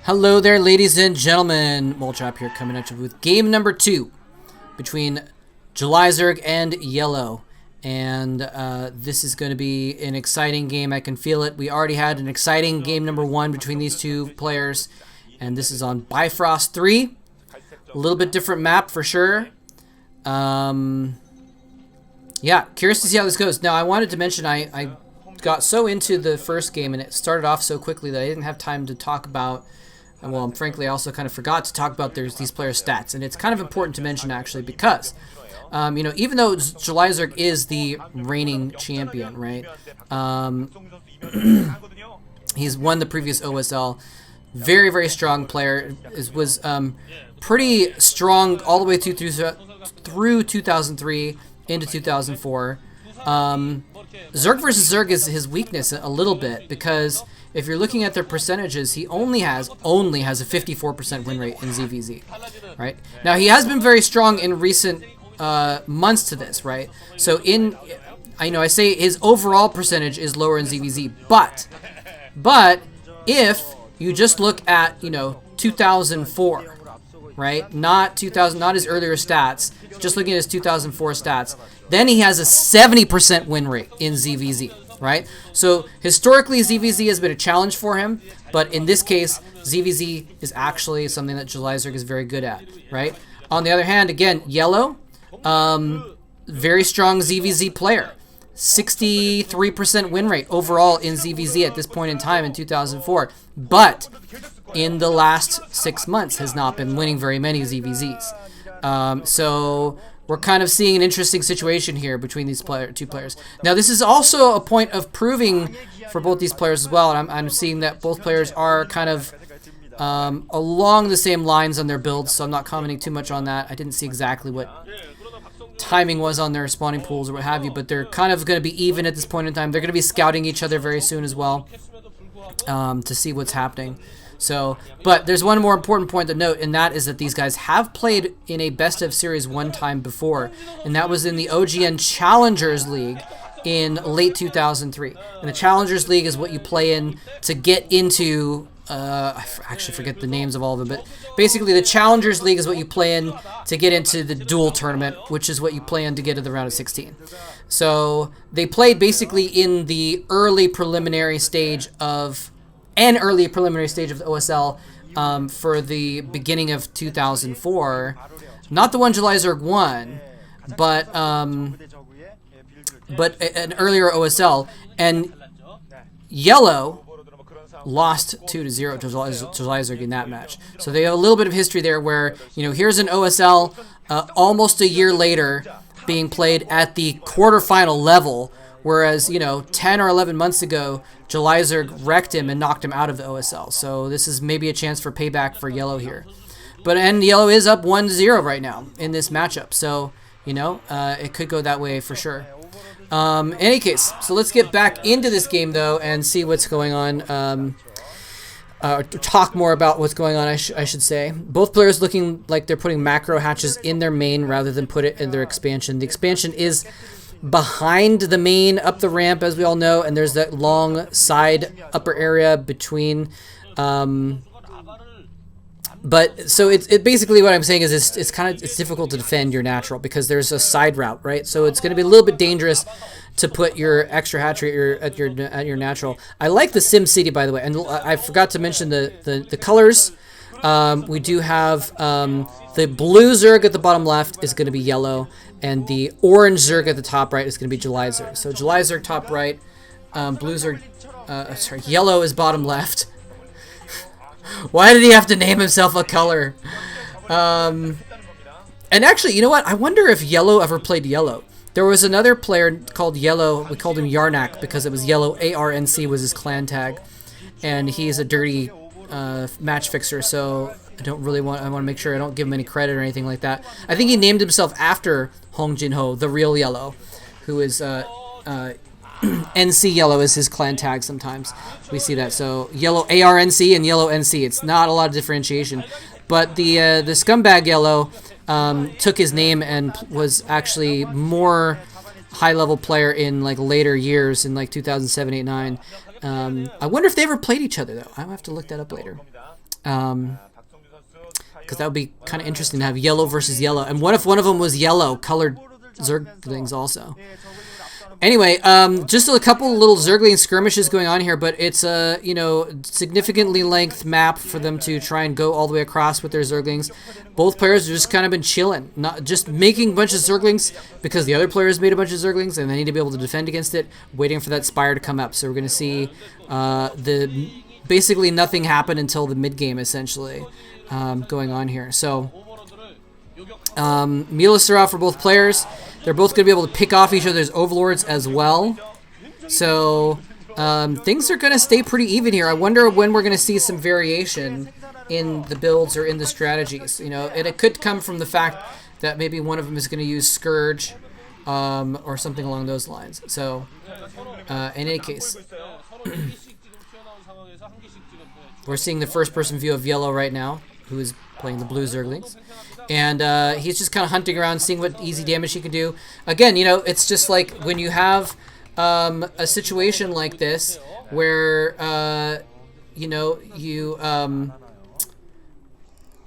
Hello there, ladies and gentlemen. Molchop here, coming at you with game number 2 between Julyzerg and YellOw. And this is going to be an exciting game. I can feel it. We already had an exciting game number 1 between these two players. And this is on Bifrost 3. A little bit different map for sure. Yeah, curious to see how this goes. Now, I wanted to mention I got so into the first game and it started off so quickly that I didn't have time to talk about... Well, frankly, I also kind of forgot to talk about these players' stats, and it's kind of important to mention actually because, you know, even though Julyzerg is the reigning champion, right? He's won the previous OSL. Very, very strong player. Was pretty strong all the way through 2003 into 2004. Zerg versus Zerg is his weakness a little bit because if you're looking at their percentages, he only has a 54% win rate in ZVZ, right? Now he has been very strong in recent months to this, right? So I say his overall percentage is lower in ZVZ, but if you just look at 2004, right? Not his earlier stats, just looking at his 2004 stats, then he has a 70% win rate in ZVZ. Right? So historically ZVZ has been a challenge for him, but in this case ZVZ is actually something that Julyzerg is very good at, right? On the other hand, again, YellOw, very strong ZVZ player. 63% win rate overall in ZVZ at this point in time in 2004, but in the last 6 months has not been winning very many ZVZs. So we're kind of seeing an interesting situation here between these two players. Now, this is also a point of proving for both these players as well. And I'm seeing that both players are kind of along the same lines on their builds, so I'm not commenting too much on that. I didn't see exactly what timing was on their spawning pools or what have you, but they're kind of going to be even at this point in time. They're going to be scouting each other very soon as well to see what's happening. So, but there's one more important point to note, and that is that these guys have played in a best of series one time before, and that was in the OGN Challengers League in late 2003. And the Challengers League is what you play in to get into, I actually forget the names of all of them, but basically the Challengers League is what you play in to get into the duel tournament, which is what you play in to get to the round of 16. So they played basically in the early preliminary stage of the OSL for the beginning of 2004. Not the one Julyzerg won, but an earlier OSL. And YellOw lost 2-0 to Julyzerg in that match. So they have a little bit of history there where, here's an OSL almost a year later being played at the quarterfinal level, whereas, 10 or 11 months ago, Julyzerg wrecked him and knocked him out of the OSL. So this is maybe a chance for payback for YellOw here. And YellOw is up 1-0 right now in this matchup. So, it could go that way for sure. In any case, so let's get back into this game, though, and see what's going on. Talk more about what's going on, I should say. Both players looking like they're putting macro hatches in their main rather than put it in their expansion. The expansion is behind the main up the ramp, as we all know, and there's that long side upper area between. But so it basically what I'm saying is it's difficult to defend your natural because there's a side route, right? So it's going to be a little bit dangerous to put your extra hatchery at your natural. I like the Sim City, by the way, and I forgot to mention the colors. We do have the blue Zerg at the bottom left is going to be YellOw, and the orange Zerg at the top right is going to be Julyzerg. So Julyzerg top right, blue Zerg, YellOw is bottom left. Why did he have to name himself a color? And actually, you know what? I wonder if YellOw ever played YellOw. There was another player called YellOw. We called him Yarnak because it was YellOw. ARNC was his clan tag, and he's a dirty match fixer. So I want to make sure I don't give him any credit or anything like that. I think he named himself after Hong Jin-ho, the real YellOw, who is NC YellOw is his clan tag sometimes. We see that. So YellOw ARNC and YellOw NC. It's not a lot of differentiation. But the scumbag YellOw took his name and was actually more high-level player in later years in 2007, 8, 9. I wonder if they ever played each other though. I'll have to look that up later. Because that would be kind of interesting to have YellOw versus YellOw. And what if one of them was YellOw colored Zerglings also? Anyway, just a couple little Zergling skirmishes going on here, but it's a, you know, significantly length map for them to try and go all the way across with their Zerglings. Both players have just kind of been chilling, not just making a bunch of Zerglings because the other players made a bunch of Zerglings and they need to be able to defend against it, waiting for that Spire to come up. So we're going to see basically nothing happen until the mid game, essentially, going on here. So Mutalisks are out for both players. They're both going to be able to pick off each other's overlords as well. So things are going to stay pretty even here. I wonder when we're going to see some variation in the builds or in the strategies. You know, and it could come from the fact that maybe one of them is going to use Scourge or something along those lines. So in any case, we're seeing the first-person view of YellOw right now, who is playing the blue Zerglings. And he's just kind of hunting around, seeing what easy damage he can do. Again, you know, it's just like when you have a situation like this where, you know, you have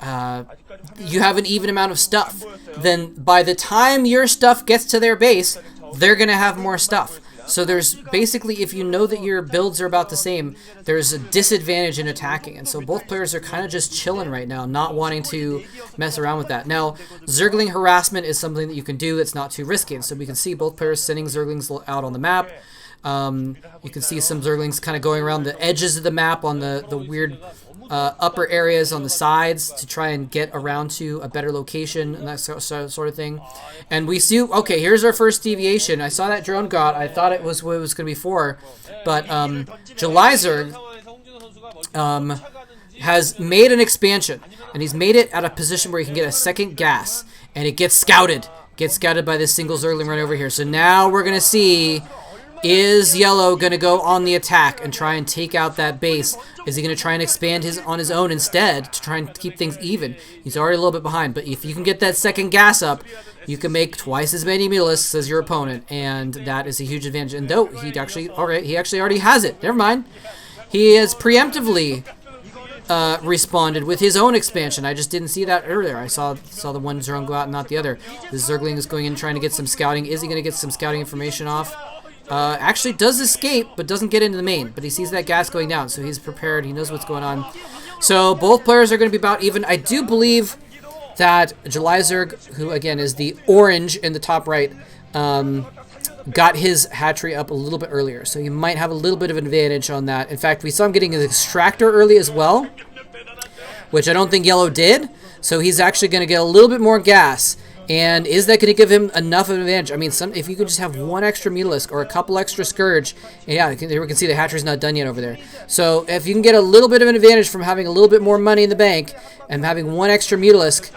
an even amount of stuff. Then by the time your stuff gets to their base, they're going to have more stuff. So there's basically, if you know that your builds are about the same, there's a disadvantage in attacking. And so both players are kind of just chilling right now, not wanting to mess around with that. Now, Zergling harassment is something that you can do that's not too risky. And so we can see both players sending Zerglings out on the map. You can see some Zerglings kind of going around the edges of the map on the weird upper areas on the sides to try and get around to a better location and that sort of thing. And we see, okay, here's our first deviation. I saw that drone got. I thought it was what it was going to be for, but Julyzerg has made an expansion, and he's made it at a position where he can get a second gas, and it gets scouted. Gets scouted by this single Zergling right over here. So now we're going to see, is YellOw going to go on the attack and try and take out that base? Is he going to try and expand on his own instead to try and keep things even? He's already a little bit behind, but if you can get that second gas up, you can make twice as many Mutalisks as your opponent, and that is a huge advantage. And though he actually already has it. Never mind. He has preemptively responded with his own expansion. I just didn't see that earlier. I saw the one drone go out and not the other. The Zergling is going in trying to get some scouting. Is he going to get some scouting information off? Actually does escape, but doesn't get into the main. But he sees that gas going down, so he's prepared. He knows what's going on. So both players are going to be about even. I do believe that Julyzerg, who again is the orange in the top right, got his hatchery up a little bit earlier. So he might have a little bit of an advantage on that. In fact, we saw him getting his extractor early as well, which I don't think YellOw did. So he's actually going to get a little bit more gas. And is that going to give him enough of an advantage? I mean, if you could just have one extra Mutalisk or a couple extra Scourge, yeah, here we can see the hatchery's not done yet over there. So if you can get a little bit of an advantage from having a little bit more money in the bank and having one extra Mutalisk,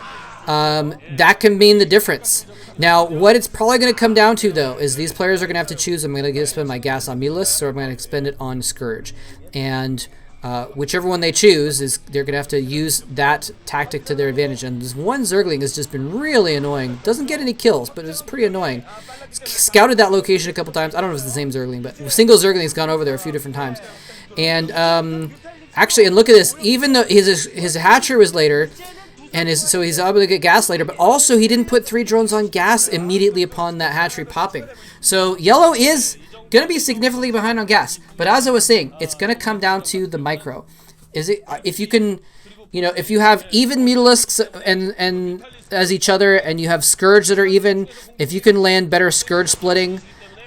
that can mean the difference. Now, what it's probably going to come down to, though, is these players are going to have to choose, I'm going to spend my gas on Mutalisks or I'm going to spend it on Scourge. And whichever one they choose, they're going to have to use that tactic to their advantage. And this one Zergling has just been really annoying. Doesn't get any kills, but it's pretty annoying. Scouted that location a couple times. I don't know if it's the same Zergling, but a single Zergling's gone over there a few different times. And actually, and look at this. Even though his hatchery was later, and so he's able to get gas later, but also he didn't put 3 drones on gas immediately upon that hatchery popping. So YellOw is going to be significantly behind on gas. But as I was saying, it's going to come down to the micro. If you can, you know, if you have even Mutalisks and as each other, and you have Scourge that are even, if you can land better Scourge splitting,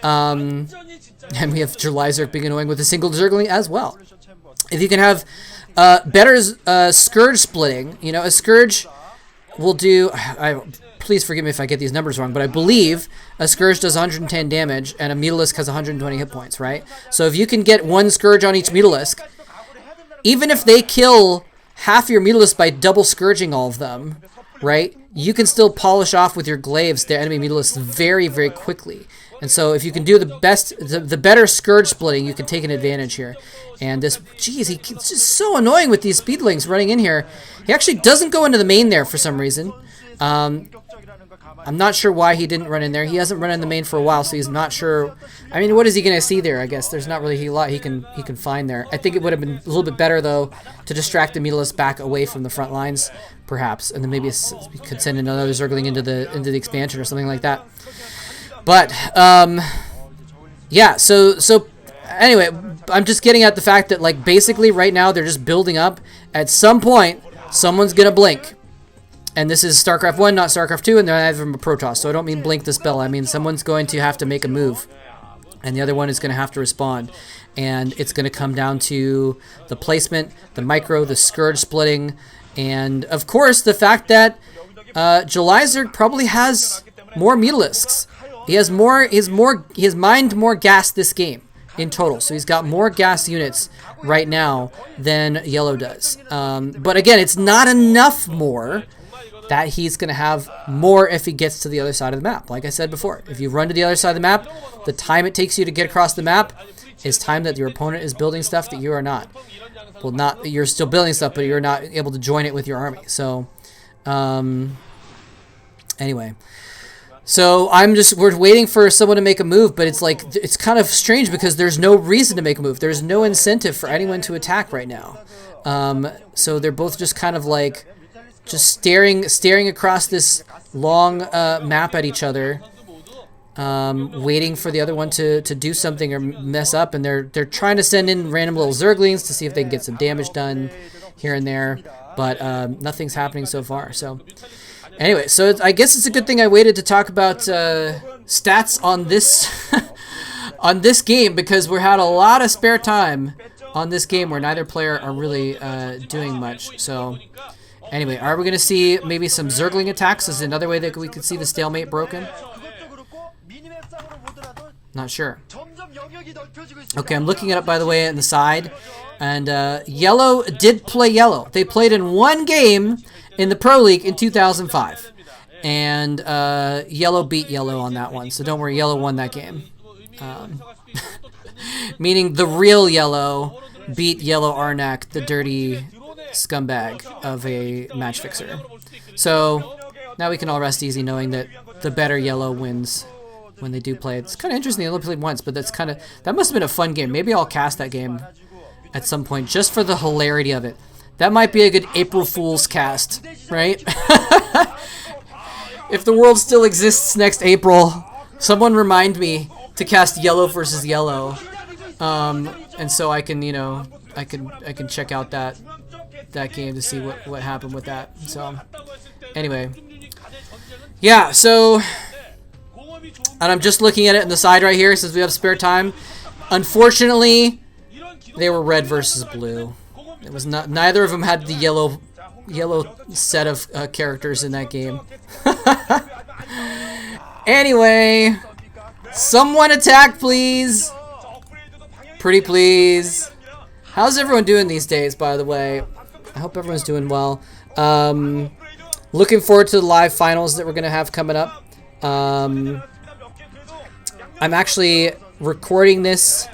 and we have Julyzerg being annoying with a single Zergling as well. If you can have better Scourge splitting, you know, a Scourge will do. Please forgive me if I get these numbers wrong, but I believe a Scourge does 110 damage and a Mutalisk has 120 hit points, right? So if you can get one Scourge on each Mutalisk, even if they kill half your Mutalisk by double Scourging all of them, right, you can still polish off with your glaives the enemy Mutalisks very, very quickly. And so if you can do the better Scourge splitting, you can take an advantage here. And this, geez, he's just so annoying with these Speedlings running in here. He actually doesn't go into the main there for some reason. I'm not sure why he didn't run in there. He hasn't run in the main for a while, so he's not sure. I mean, what is he going to see there? I guess there's not really a lot he can find there. I think it would have been a little bit better, though, to distract the Mutalisk back away from the front lines, perhaps, and then maybe we could send another Zergling into the expansion or something like that. But yeah. So anyway, I'm just getting at the fact that, like, basically right now they're just building up. At some point, someone's gonna blink. And this is StarCraft 1, not StarCraft 2, and they're either from a Protoss. So I don't mean blink the spell. I mean someone's going to have to make a move. And the other one is going to have to respond. And it's going to come down to the placement, the micro, the scourge splitting, and, of course, the fact that Julyzerg probably has more Mutalisks. He has mined more gas this game in total. So he's got more gas units right now than YellOw does. But, again, it's not enough more that he's going to have more if he gets to the other side of the map. Like I said before, if you run to the other side of the map, the time it takes you to get across the map is time that your opponent is building stuff that you are not. Well, not that you're still building stuff, but you're not able to join it with your army. So, anyway. So we're waiting for someone to make a move, but it's like, it's kind of strange because there's no reason to make a move. There's no incentive for anyone to attack right now. So they're both just kind of like, just staring across this long map at each other, waiting for the other one to do something or mess up, and they're trying to send in random little Zerglings to see if they can get some damage done here and there, but nothing's happening so far. So anyway, so I guess it's a good thing I waited to talk about stats on this on this game, because we had a lot of spare time on this game where neither player are really doing much. So anyway, are we going to see maybe some Zergling attacks? Is another way that we could see the stalemate broken? Not sure. Okay, I'm looking it up, by the way, on the side. And YellOw did play YellOw. They played in one game in the Pro League in 2005. And YellOw beat YellOw on that one. So don't worry, YellOw won that game. Meaning the real YellOw beat Yellow Arnak, the dirty scumbag of a match fixer. So now we can all rest easy knowing that the better YellOw wins when they do play. It's kind of interesting. They only played once, but that must have been a fun game. Maybe I'll cast that game at some point just for the hilarity of it. That might be a good April Fool's cast, right? If the world still exists next April, someone remind me to cast YellOw versus YellOw, and so I can, I can check out that game to see what happened with that. So anyway, yeah. So, and I'm just looking at it on the side right here since we have spare time. Unfortunately, they were red versus blue. It was not. Neither of them had the yellow set of characters in that game. Anyway, someone attack, please. Pretty please. How's everyone doing these days, by the way? I hope everyone's doing well. Looking forward to the live finals that we're going to have coming up. I'm actually recording this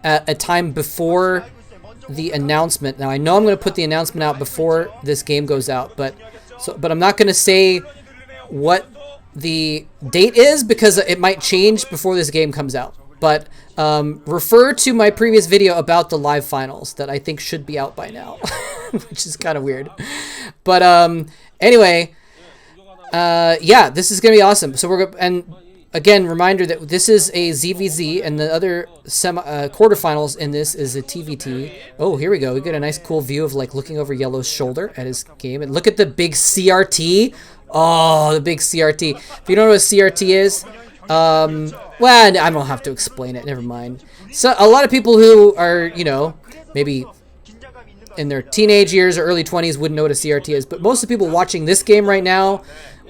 at a time before the announcement. Now, I know I'm going to put the announcement out before this game goes out, but I'm not going to say what the date is because it might change before this game comes out. But refer to my previous video about the live finals that I think should be out by now, which is kind of weird. But anyway, yeah, this is gonna be awesome. So and again, reminder that this is a ZVZ, and the other quarterfinals in this is a TVT. Oh, here we go. We get a nice, cool view of like looking over YellOw's shoulder at his game, and look at the big CRT. Oh, the big CRT. If you don't know what CRT is, well, I don't have to explain it. Never mind. So a lot of people who are, maybe in their teenage years or early 20s wouldn't know what a CRT is, but most of the people watching this game right now,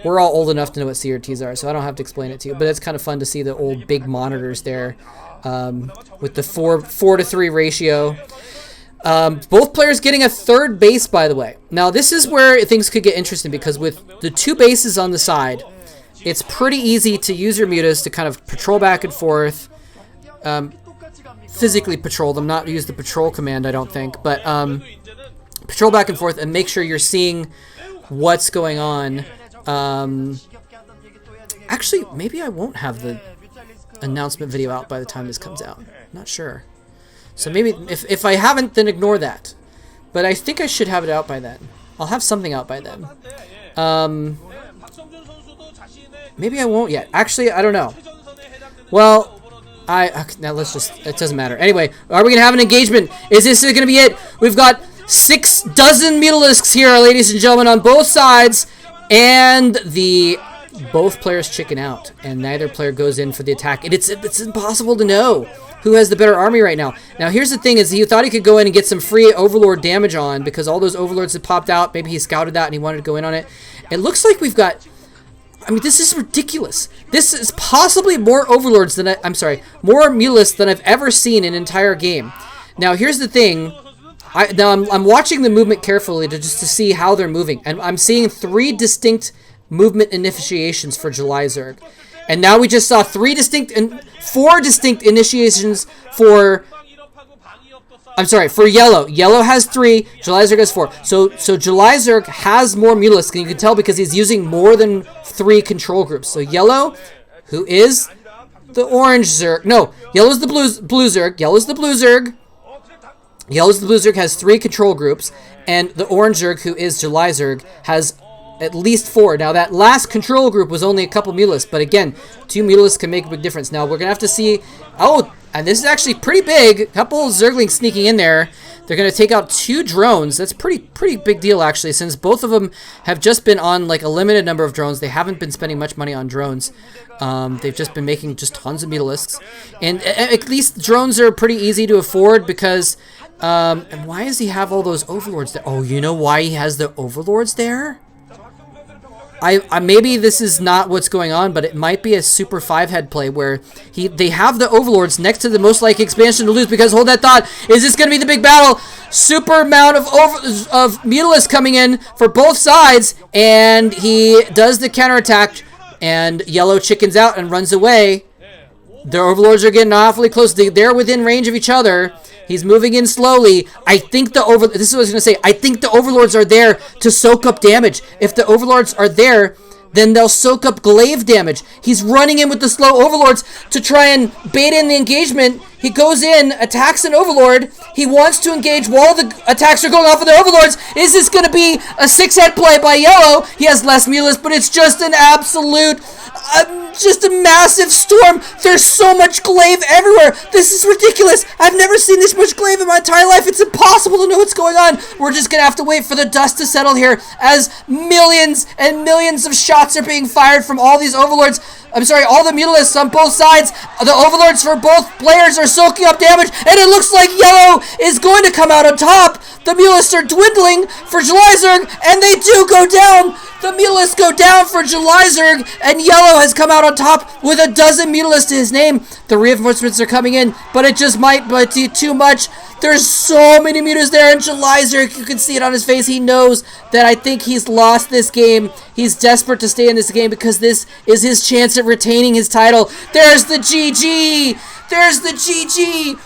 we're all old enough to know what CRTs are, so I don't have to explain it to you. But it's kind of fun to see the old big monitors there, with the 4-to-3 ratio. Both players getting a third base, by the way. Now, this is where things could get interesting, because with the two bases on the side, it's pretty easy to use your mutas to kind of patrol back and forth, physically patrol them, not use the patrol command, I don't think, but patrol back and forth and make sure you're seeing what's going on Actually, maybe I won't have the announcement video out by the time this comes out. Not sure. So maybe if I haven't, then ignore that. But I think I should have it out by then. I'll have something out by then. Maybe I won't yet. Actually, I don't know. Well, okay, now let's just, it doesn't matter. Anyway, are we going to have an engagement? Is this going to be it? We've got 6 dozen Mutalisks here, ladies and gentlemen, on both sides. And both players chicken out. And neither player goes in for the attack. And it's impossible to know who has the better army right now. Now, here's the thing, is he thought he could go in and get some free Overlord damage on because all those Overlords had popped out. Maybe he scouted that and he wanted to go in on it. It looks like we've got... I mean, this is ridiculous. This is possibly more Overlords than more Mutalisks than I've ever seen in an entire game. Now, here's the thing. I'm watching the movement carefully to see how they're moving. And I'm seeing 3 distinct movement initiations for Julyzerg. And now we just saw 4 distinct initiations for... for YellOw. YellOw has 3, Julyzerg has 4. So Julyzerg has more Mutalisks, and you can tell because he's using more than 3 control groups. So YellOw, who is the orange Zerg... No, YellOw's the blue Zerg. YellOw's the blue Zerg. YellOw's the blue Zerg has 3 control groups, and the orange Zerg, who is Julyzerg, has at least 4. Now, that last control group was only a couple Mutalisks, but again, 2 Mutalisks can make a big difference. Now, we're going to have to see... Oh, and this is actually pretty big. A couple Zerglings sneaking in there. They're going to take out 2 drones. That's pretty big deal, actually, since both of them have just been on, like, a limited number of drones. They haven't been spending much money on drones. They've just been making just tons of Mutalisks. And at least drones are pretty easy to afford because... and why does he have all those Overlords there? Oh, you know why he has the Overlords there? Maybe this is not what's going on, but it might be a Super 5-head play where they have the Overlords next to the most likely expansion to lose because, hold that thought, is this going to be the big battle? Super amount of Mutalisks coming in for both sides, and he does the counterattack, and YellOw chickens out and runs away. Their Overlords are getting awfully close. They're within range of each other. He's moving in slowly. I think this is what I was going to say. I think the Overlords are there to soak up damage. If the Overlords are there, then they'll soak up glaive damage. He's running in with the slow Overlords to try and bait in the engagement. He goes in, attacks an Overlord. He wants to engage while the attacks are going off of the Overlords. Is this going to be a 6-head play by YellOw? He has less Mutalisks, but it's just an absolute... just a massive storm. There's so much glaive everywhere. This is ridiculous. I've never seen this much glaive in my entire life. It's impossible to know what's going on. We're just going to have to wait for the dust to settle here as millions and millions of shots are being fired from all these Overlords. All the Mutalisks on both sides. The Overlords for both players are soaking up damage, and it looks like YellOw is going to come out on top. The Mutalisks are dwindling for Julyzerg, and they do go down. The Mutalisks go down for Julyzerg, and YellOw has come out on top with a dozen Mutalisks to his name. The reinforcements are coming in, but it just might be too much. There's so many Mutas there, and Julyzerg, you can see it on his face. He knows that I think he's lost this game. He's desperate to stay in this game because this is his chance at retaining his title. There's the GG! There's the GG!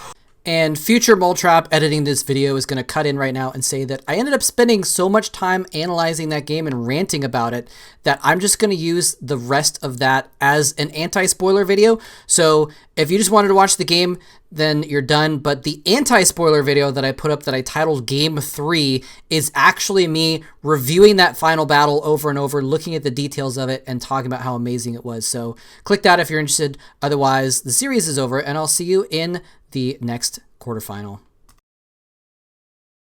And future Moletrap editing this video is going to cut in right now and say that I ended up spending so much time analyzing that game and ranting about it that I'm just going to use the rest of that as an anti-spoiler video. So if you just wanted to watch the game, then you're done. But the anti-spoiler video that I put up that I titled Game 3 is actually me reviewing that final battle over and over, looking at the details of it and talking about how amazing it was. So click that if you're interested. Otherwise, the series is over and I'll see you in the next quarterfinal.